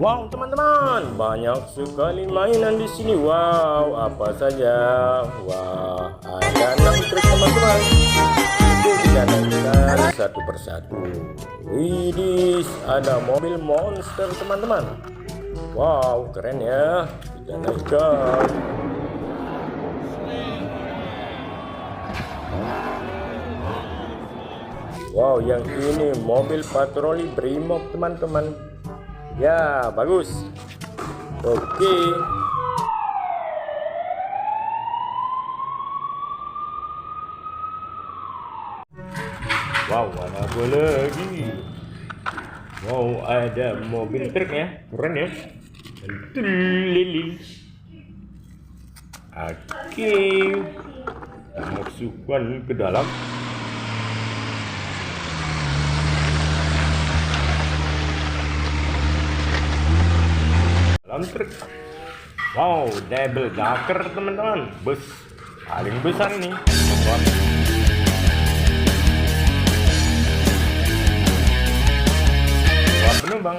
Wow teman-teman, banyak sekali mainan di sini. Wow, apa saja? Wah, ada 6 truk teman-teman. Itu kita mainkan satu persatu. Widis, ada mobil monster teman-teman. Wow, keren ya. Kita naikkan. Wow, yang ini mobil patroli Brimob teman-teman. Ya, bagus. Oke. Wow, ada apa lagi? Wow, ada mobil truk ya. Keren ya. Lili. Oke. Kita masukkan ke dalam. Truk. Wow, double decker teman-teman, bus paling besar ini. Wah, penumpang.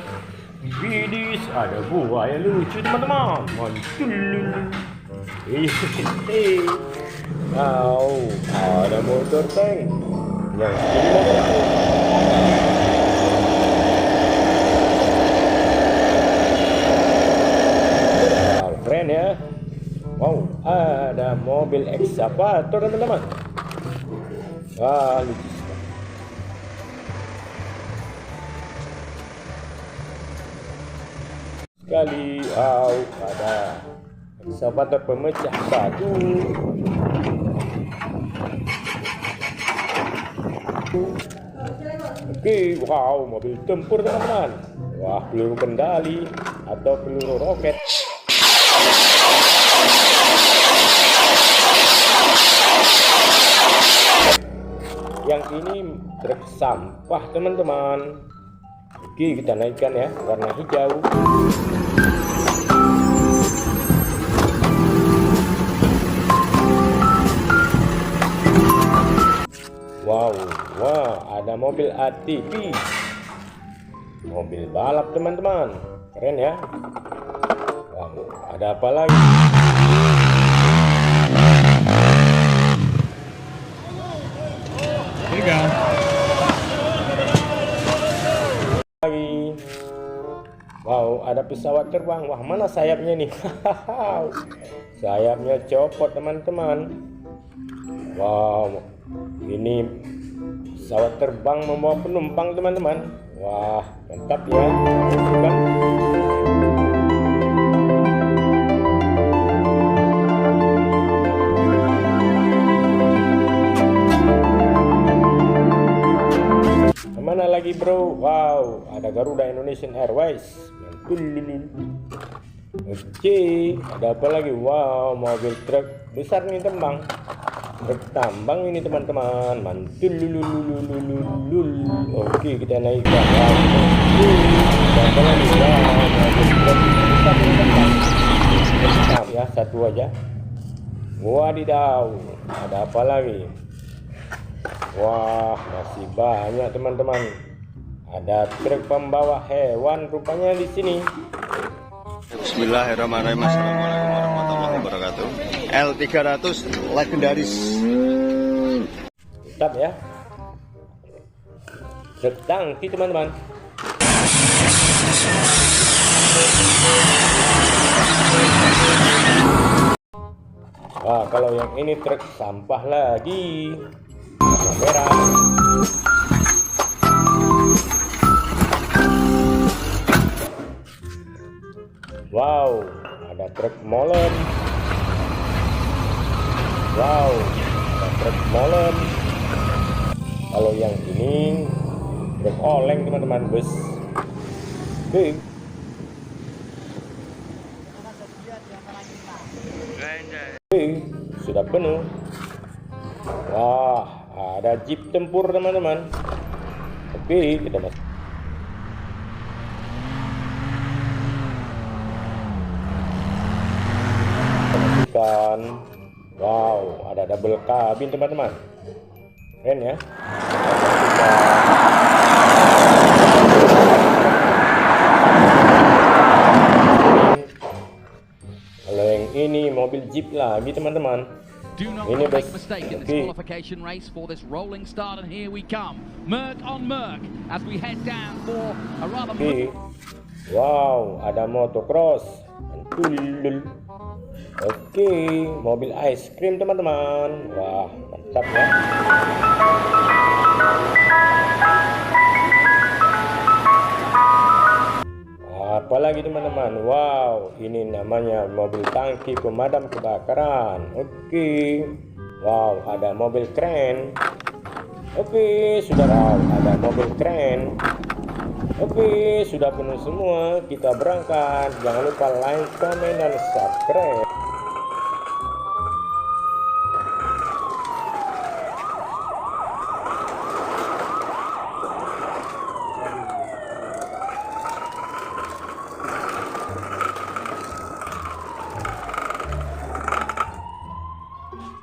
Widis, ada buaya lucu teman-teman. Mantul. Wow, ada motor tank. Yang keren ya. Wow, ada mobil ekskavator teman-teman. Wah, lucu sekali. Wow, ada ekskavator pemecah batu. Oke, wow, mobil tempur teman-teman. Wah, peluru kendali atau peluru roket. Yang ini truk sampah teman-teman. Oke, kita naikkan ya, warna hijau. Wow, wah, ada mobil ATV, mobil balap teman-teman. Keren ya. Wow, ada apa lagi? Lagi. Wow, ada pesawat terbang. Wah, mana sayapnya nih? Sayapnya copot teman-teman. Wow, ini pesawat terbang membawa penumpang teman-teman. Wah, mantap ya. Mana lagi bro? Wow, ada Garuda Indonesian Airways. Oke, ada apa lagi? Wow, mobil truk besar nih teman. Truk tambang ini teman-teman. Mantul. Oke, kita naikkan. Ada apa lagi? Wow, mobil truk besar nih teman. Ya, satu aja. Wadidaw, ada apa lagi? Wah, masih banyak teman-teman. Ada truk pembawa hewan rupanya di sini. Bismillahirrahmanirrahim. Assalamualaikum warahmatullahi wabarakatuh. L300 legendaris. Tetap ya. Truk tangki teman-teman. Wah, kalau yang ini truk sampah lagi. Merah. Wow, ada truk molen. Wow, ada truk molen. Kalau yang ini truk oleng teman-teman, bus. Oke. Oke, sudah penuh. Wah, ada jeep tempur teman-teman. Oke, kita masuk. Masukkan. Wow, ada double cabin teman-teman. Keren ya. ini mobil jeep lagi teman-teman. Do not Ini make bes. mistake in this Oke. qualification race for this rolling start, and here we come. Merc on Merc as we head down for a rather Oke. Wow, ada motocross. Mantul. Oke, mobil ice cream teman-teman. Wah, mantap ya. Apalagi teman-teman, wow, ini namanya mobil tangki pemadam kebakaran. Oke, wow, ada mobil keren. Oke, sudah, wow, ada mobil keren. Oke, sudah penuh semua. Kita berangkat. Jangan lupa like, komen, dan subscribe.